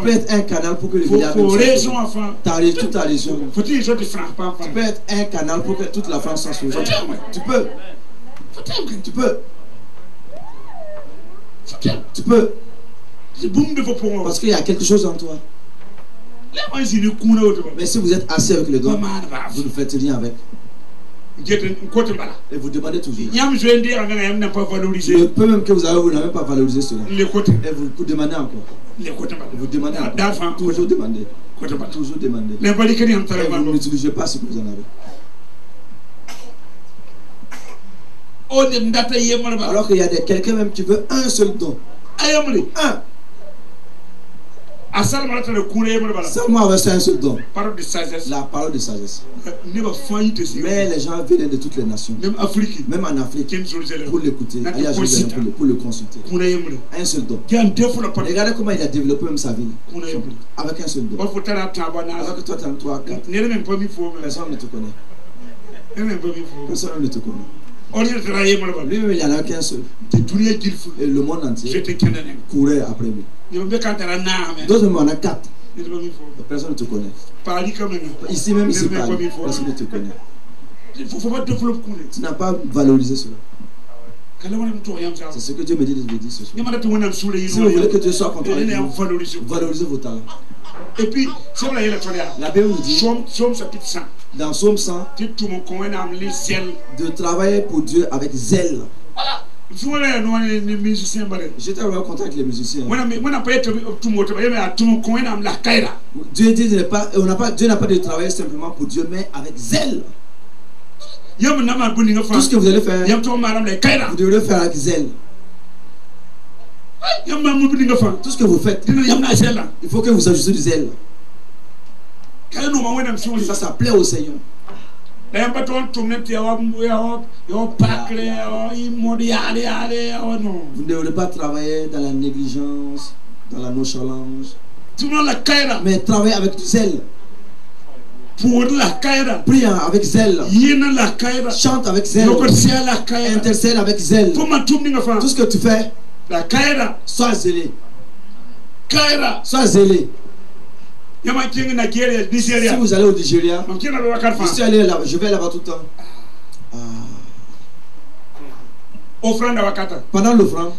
être un canal pour que le village soit sauvé. Toute ta région. Tu peux être un canal pour que toute la France soit sauvée. Tu peux. Tu peux. Tu peux. Parce qu'il y a quelque chose en toi. Mais si vous êtes assis avec les dons, vous ne faites rien avec. Et vous demandez toujours. Le peu même que vous avez, vous n'avez pas valorisé cela. Et vous demandez encore. Vous demandez encore. Toujours demander. Toujours demander. Et vous n'utilisez pas ce que vous en avez. Alors qu'il y a quelqu'un même qui veut un seul don. Un. Seulement avec un seul don. La parole de sagesse. Mais les gens venaient de toutes les nations. Même en Afrique. Pour l'écouter. Aller à Jérusalem pour le consulter. Un seul don. Regardez comment il a développé même sa vie. Avec un seul don. Alors que toi tu as 3, 4. Personne ne te connaît. Personne ne te connaît. Lui-même, il n'y en a qu'un seul. Et le monde entier courait après lui. D'autres, mais on a 4. Personne ne te connaît. Ici même, ici, personne ne te connaît. Tu n'as pas valorisé cela. C'est ce que Dieu me dit de vous dire ce soir. Si vous voulez que Dieu soit content avec vous, valorisez vos talents. Et puis, la Bible nous dit, chapitre 100, dans Psaume 100, de travailler pour Dieu avec zèle. J'étais vraiment content avec les musiciens. Dieu dit Dieu n'a pas de travailler simplement pour Dieu, mais avec zèle. Tout ce que vous allez faire, vous devrez le faire avec zèle. Tout ce que vous faites, il faut que vous ajoutez du zèle. Ça plaît au Seigneur. Vous ne devrez pas travailler dans la négligence, dans la nonchalance, mais travailler avec du zèle. Prie avec zèle. Chante avec zèle. Intercède avec zèle. Tout ce que tu fais, sois zélé. Sois zélé. Si vous allez au Nigeria, je vais là-bas tout le temps. Pendant l'offrande,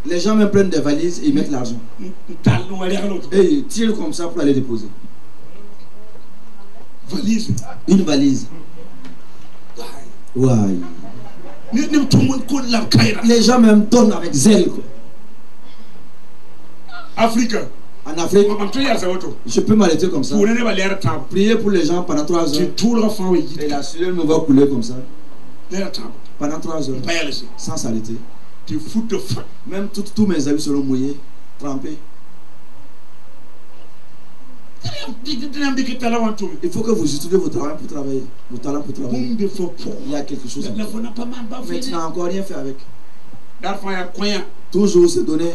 les gens même prennent des valises et ils mettent l'argent. Et ils tirent comme ça pour aller déposer. Une valise. Ouais. Les gens même donnent avec zèle. Afrique. En Afrique, je peux m'arrêter comme ça. Prier pour les gens pendant 3 heures. Et la sueur me va couler comme ça. Pendant 3 heures. Sans s'arrêter. Même tous mes amis seront mouillés, trempés. Il faut que vous utilisez vos talents pour travailler. Vos talents pour travailler. Il y a quelque chose à faire. Mais tu n'as encore rien fait avec. Toujours se donner.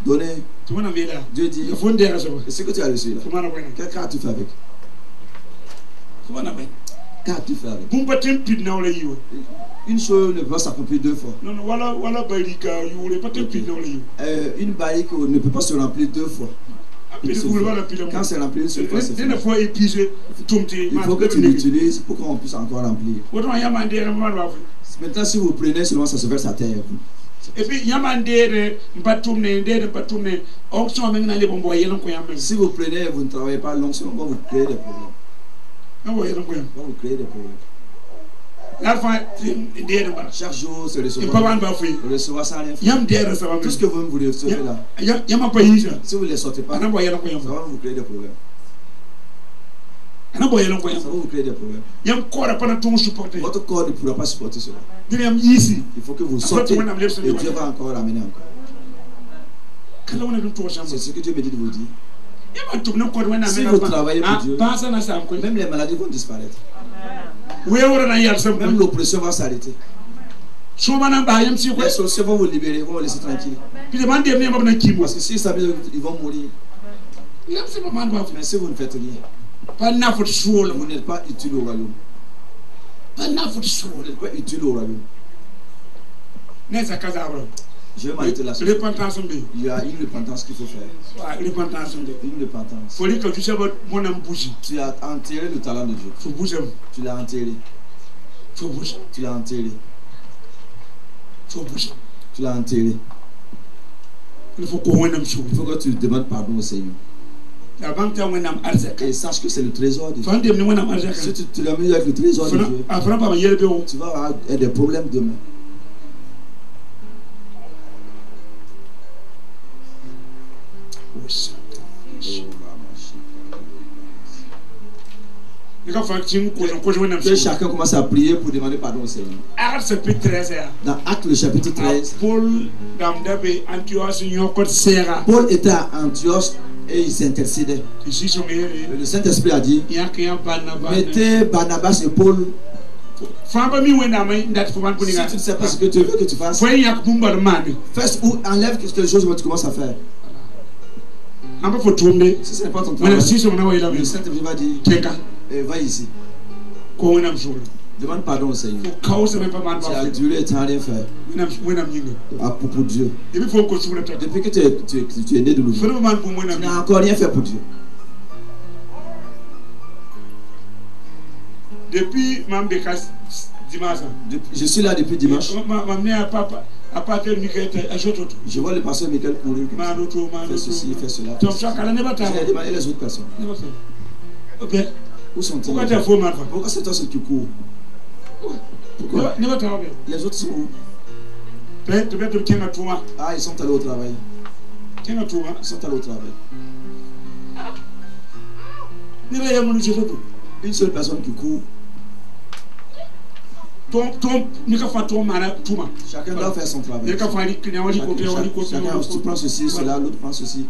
Donner. Dieu dit. Et ce que tu as reçu là. Qu'as-tu fait avec? Qu'as-tu fait avec? Une chose ne peut pas s'accomplir 2 fois. Une barrique ne peut pas se remplir 2 fois. Quand c'est rempli une seule fois, c'est fini. Il faut que tu l'utilises pour qu'on puisse encore remplir. Maintenant, si vous prenez seulement, ça se verse à terre. Et puis, si vous prenez et vous ne travaillez pas long, on va vous créer des problèmes. On va vous créer des problèmes. Chaque jour, c'est recevoir sans rien faire. Tout ce que vous recevez là, si vous ne les sortez pas, ça va vous créer des problèmes. Ça va vous créer des problèmes. Votre corps ne pourra pas supporter cela. Il faut que vous sortez et Dieu va encore ramener encore. C'est ce que Dieu me dit de vous dire. Si vous travaillez pour Dieu, même les maladies vont disparaître. Même l'oppression va s'arrêter. Les sorciers vont vous libérer, vont vous laisser tranquille. Parce que s'ils savent qu'ils vont mourir. Mais si vous ne faites rien, vous n'êtes pas utile au royaume. Vous n'êtes pas utile au royaume. Je vais m'arrêter là. Il y a une repentance qu'il faut faire. Une repentance. Tu as enterré le talent de Dieu. Tu l'as enterré. Tu l'as enterré. Tu l'as enterré. Il faut que tu demandes pardon au Seigneur. Et sache que c'est le trésor de Dieu. Si tu l'as mis avec le trésor de Dieu, tu vas avoir des problèmes demain. Que chacun commence à prier pour demander pardon au Seigneur. Dans Actes le chapitre 13, Paul était à Antioche et il s'intercédait. Le Saint-Esprit a dit, mettez Barnabas et Paul. Si tu ne sais pas ce que tu veux que tu fasses, fais ou enlève quelque chose que tu commences à faire. Si ce n'est pas ton travail, le Saint-Esprit va dire, va ici. Demande pardon au Seigneur. Faut chaos c'est même pas mal. Tu as duré et tu n'as rien fait. Pour Dieu. Depuis que tu es né de nouveau, tu n'as encore rien fait pour Dieu. Depuis dimanche. Je suis là depuis dimanche. Je vois le pasteur Michael courir. Fais ceci, fais cela. J'ai demandé les autres personnes. Où sont-ils? Pourquoi c'est toi seul qui court? Pourquoi? Les autres sont où? Ah, ils sont allés au travail. Ils sont allés au travail. Une seule personne qui court. Chacun doit faire son travail. Chacun, tu prends ceci, cela, l'autre prend ceci.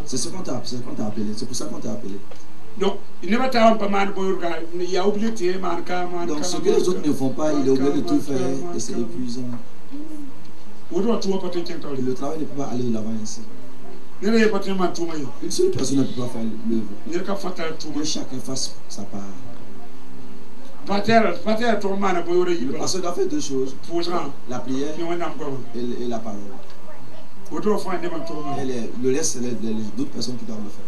C'est ce qu'on t'a appelé. C'est pour ça qu'on t'a appelé. Donc, ce que les autres ne font pas, il est obligé de tout faire et c'est épuisant. Et le travail ne peut pas aller de l'avant ainsi. Une seule personne ne peut pas faire l'œuvre. Que chacun fasse sa part. Le pasteur doit faire deux choses: la prière et la parole. Et le reste, c'est d'autres personnes qui doivent le faire.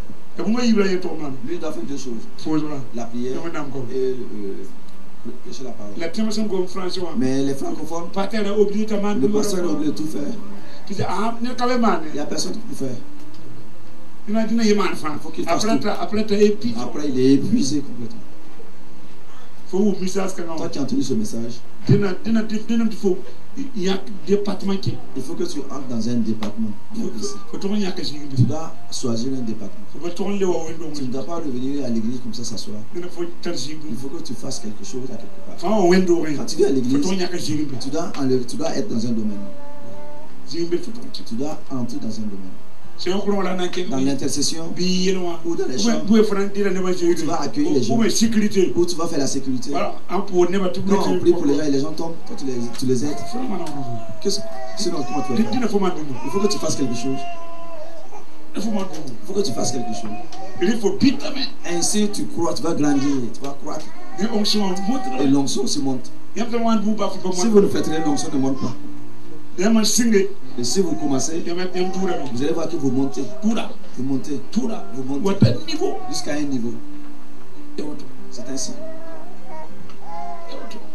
Lui doit faire deux choses: la prière et prêcher la parole. Mais les francophones, le pasteur est obligé de tout faire. Il n'y a personne qui peut faire. Il faut qu'il fasse tout. Après, il est épuisé complètement. Toi qui as entendu ce message, il faut que tu entres dans un département. Tu dois choisir un département. Tu ne dois pas revenir à l'église comme ça s'asseoir. Il faut que tu fasses quelque chose à quelque part. Quand tu viens à l'église, tu dois être dans un domaine. Tu dois entrer dans un domaine. Dans l'intercession ou dans les chambres où tu vas accueillir les gens, où tu vas faire la sécurité. Quand on prie pour les gens et les gens tombent, toi tu les aides. Sinon, comment tu vas faire? Il faut que tu fasses quelque chose. Il faut que tu fasses quelque chose. Ainsi tu crois, tu vas grandir, tu vas croître. Et l'onction se monte. Si vous ne faites rien, l'onction ne monte pas. Et si vous commencez, vous allez voir que vous montez. Vous montez. Vous montez. Jusqu'à un niveau. C'est ainsi.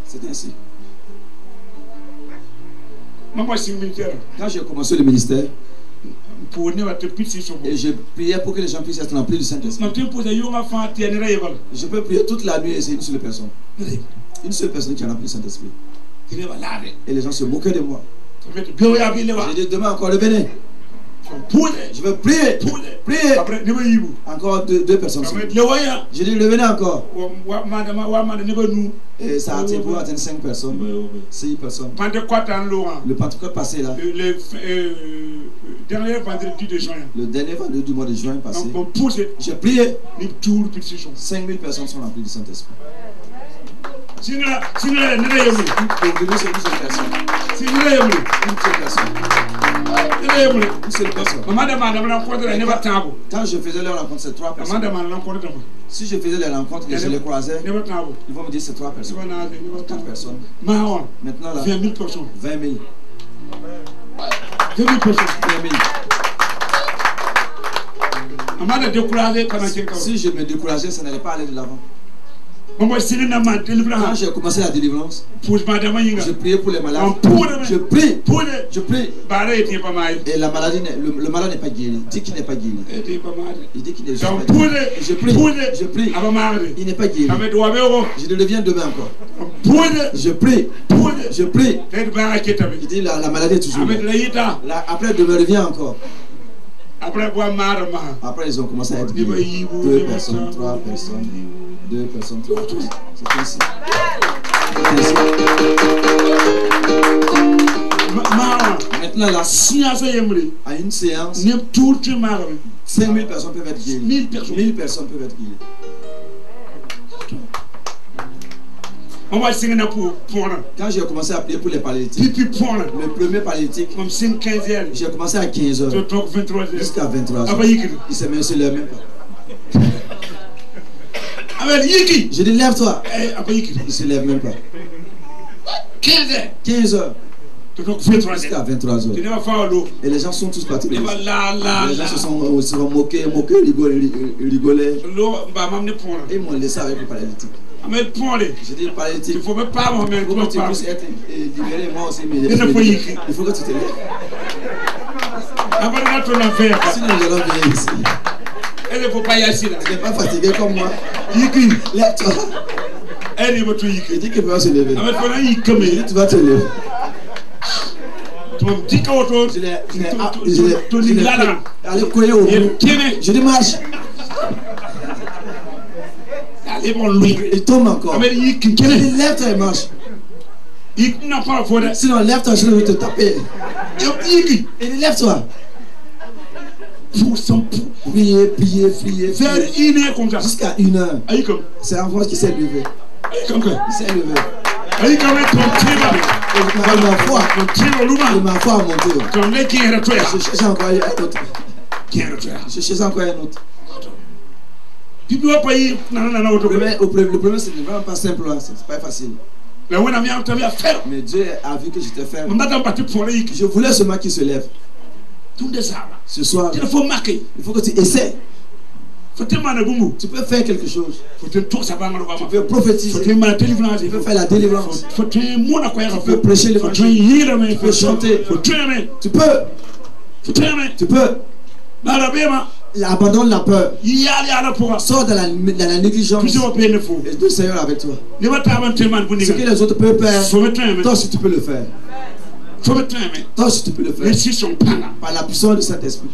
C'est ainsi. Quand j'ai commencé le ministère, et je priais pour que les gens puissent être remplis du Saint-Esprit. Je peux prier toute la nuit et c'est une seule personne. Une seule personne qui a rempli le Saint-Esprit. Et les gens se moquaient de moi. J'ai dit demain encore le Bénin. Je veux prier. Prier. Encore deux personnes. J'ai dit le Bénin encore. Et ça a atteint pour atteindre 5 personnes. 6 personnes. Le Pentecôte passé là. Le dernier vendredi de juin. Le dernier vendredi du mois de juin passé. J'ai prié. 5000 personnes sont remplies du Saint-Esprit. Une seule personne. Quand je faisais leur rencontre, c'est 3 personnes. Si je faisais les rencontres et je les croisais, ils vont me dire c'est 3 personnes. 4 personnes. Maintenant là, 20 000 personnes. 20 000. 20 000 personnes. 20 000. Si je me décourageais, ça n'allait pas aller de l'avant. Quand j'ai commencé la délivrance, je priais pour les malades. Je prie. Et la maladie, le malade n'est pas guéri. Il dit qu'il n'est pas guéri. Il dit qu'il n'est pas guéri. Je prie. Il n'est pas guéri. Je le deviens demain encore. Je prie. Il dit la maladie est toujours là. Après demain revient encore. Après ils ont commencé à être guéris. 2 personnes, 3 personnes. 2 personnes, 3 personnes. C'est ainsi. Maintenant, la science à une séance, 5000 personnes peuvent être guéries. 1000 personnes peuvent être guéries. Quand j'ai commencé à prier pour les paralytiques, le premier paralytique, j'ai commencé à 15h jusqu'à 23h. Il s'est mis sur le même pas. Je dis lève-toi. Après, Il ne se lève même pas. 15 heures. 15 heures. Jusqu'à 23 heures. Tu n'es pas fait l'eau. Et les gens sont tous partis. Tu Les vas là. gens se sont moqués, rigolaient. L'eau, bah, m'amener pour là. Et ils m'ont laissé avec le paralytique. Mais pour aller. Je dis paralytique. Il ne faut même pas m'emmener. Pour que tu puisses être libéré, moi aussi, mais Il faut que tu te lèves. Après, on a ton affaire. Sinon, nous allons venir ici. Elle ne faut pas y aller là. Tu n'es pas fatigué comme moi. Yiki. Lève-toi. Elle va te yiki. Il dit qu'il peut se lever. Avec ton yiki comme Il dit tu vas te lever. tu me dis que autre. Tu dis là. Allez courir au bout. Je dis marche. Allez bon lui. Il tombe encore. Avec yiki. Il dit lève-toi et marche. Yiki n'a pas volé. Sinon lève-toi, je vais te taper. Yiki. Il dit lève-toi. Pour son pour. Prier. Faire 1 heure comme ça. Jusqu'à 1 heure. Aïe comme. C'est un qui s'est levé. Aïe comme quoi. Il s'est levé. Aïe comme ton tima. Et ma foi. Ton tima Et luma. ma foi a monté. Ton lait qui est retrouvé. Je cherche encore un autre. Qui est retrouvé. Je cherche encore un autre. Tu dois pas y. Non. Le problème, c'est vraiment pas simple. C'est pas facile. La ouana vient te faire. Mais Dieu a vu que j'étais ferme. On m'a battu pour les yiki. Je voulais seulement qu'il se lève. Tout des arbres. Ce soir, Il faut marquer. il faut que tu essaies. Faut te demander boumou. Tu peux faire quelque chose. Faut te tour ça va mal. Tu peux prophétiser. Faut te demander délivrance. Tu peux faire la délivrance. Faut te mouna quoi. Tu peux prêcher l'évangile. Tu peux chanter. Faut te aimer. Tu peux. Faut te aimer. Tu peux. Dans la bêma. Abandonne la peur. Il y a la pour. Sors dans la négligence. Tu sais payer le faux. Et le Seigneur avec toi. Ne va pas inventer man pour Ce que les autres peuvent faire, faut me aimer. toi si tu peux le faire. Faut me aimer. Toi si tu peux le faire. Les six sont pas là. Par la puissance du Saint-Esprit.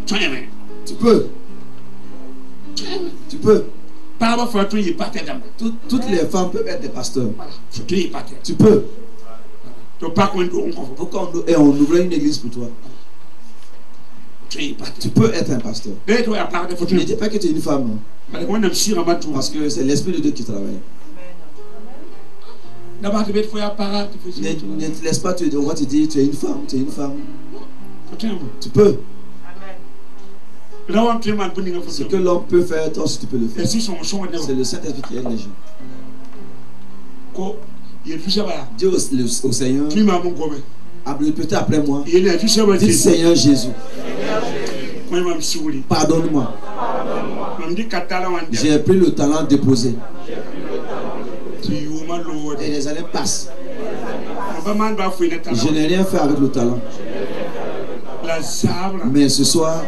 Tu aimes. Tu peux. Tu peux. Par rapport à toi, il est pas tête. Toutes les femmes peuvent être des pasteurs. Faut te y pas tête. Tu peux. Tu pas qu'on Pourquoi on ouvrait une église pour toi? Tu peux être un pasteur. Ne dis pas que tu es une femme. Non. Parce que c'est l'Esprit de Dieu qui travaille. Ne te laisse pas, on va te dire tu es une femme. Tu es une femme. Tu peux. Ce que l'homme peut faire, toi aussi tu peux le faire. C'est le Saint-Esprit qui aide les gens. Dis au Seigneur, peut-être après moi, dis Seigneur Jésus, pardonne-moi. J'ai pris le talent déposé. Et les années passent. Je n'ai rien fait avec le talent. Mais ce soir,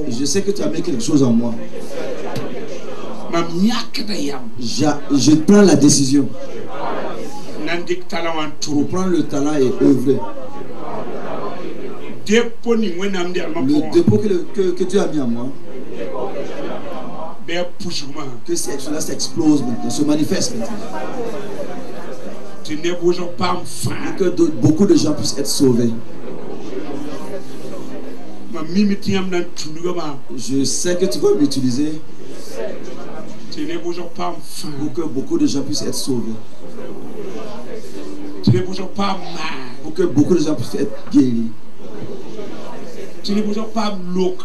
je sais que tu as mis quelque chose en moi. Je prends la décision pour prendre le talent et œuvrer. Le dépôt que Dieu a mis en moi, que cela s'explose maintenant, se manifeste maintenant. Et que beaucoup de gens puissent être sauvés. Je sais que tu vas m'utiliser pour que beaucoup de gens puissent être sauvés. Pour que beaucoup de gens puissent être guéris.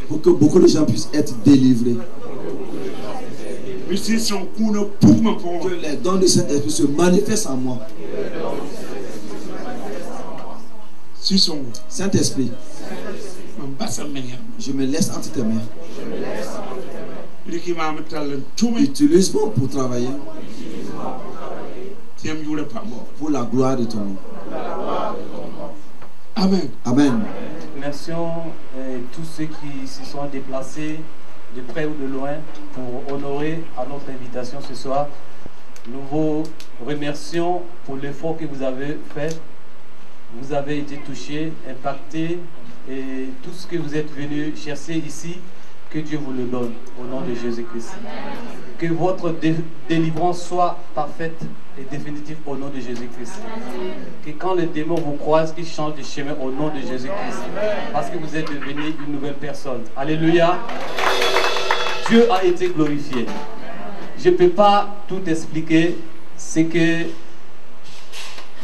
Pour que beaucoup de gens puissent être délivrés. Que les dons de Saint-Esprit se manifestent en moi. Saint-Esprit, je me laisse entre tes mains. Utilise-moi pour travailler. Pour la gloire de ton nom. Amen. Amen. Remercions tous ceux qui se sont déplacés de près ou de loin pour honorer à notre invitation ce soir. Nous vous remercions pour l'effort que vous avez fait. Vous avez été touchés, impactés, et tout ce que vous êtes venus chercher ici, que Dieu vous le donne au nom de Jésus-Christ. Que votre délivrance soit parfaite et définitive au nom de Jésus-Christ. Que quand les démons vous croisent, qu'ils changent de chemin au nom de Jésus-Christ. Parce que vous êtes devenu une nouvelle personne. Alléluia. Dieu a été glorifié. Je ne peux pas tout expliquer. C'est que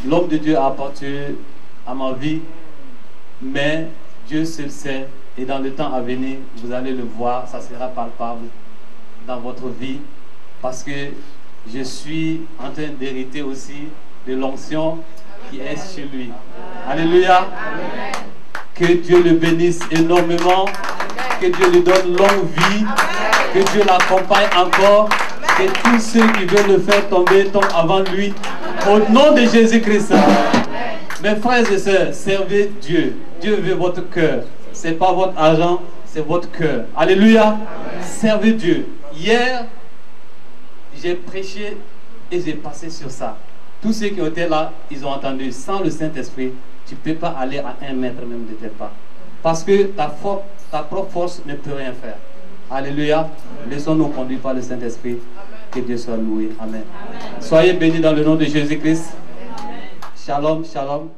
l'homme de Dieu a apporté à ma vie. Mais Dieu seul sait Et dans le temps à venir, vous allez le voir, ça sera palpable dans votre vie. Parce que je suis en train d'hériter aussi de l'onction qui est chez lui. Alléluia. Que Dieu le bénisse énormément. Que Dieu lui donne longue vie. Que Dieu l'accompagne encore. Que tous ceux qui veulent le faire tomber tombent avant lui. Au nom de Jésus-Christ. Mes frères et sœurs, servez Dieu. Dieu veut votre cœur. Ce n'est pas votre argent, c'est votre cœur. Alléluia. Servez Dieu. Hier, j'ai prêché et j'ai passé sur ça. Tous ceux qui étaient là, ils ont entendu. Sans le Saint-Esprit, tu ne peux pas aller à 1 mètre même de tes pas. Parce que ta propre force ne peut rien faire. Alléluia. Laissons-nous conduire par le Saint-Esprit. Que Dieu soit loué. Amen. Soyez bénis dans le nom de Jésus-Christ. Shalom, shalom.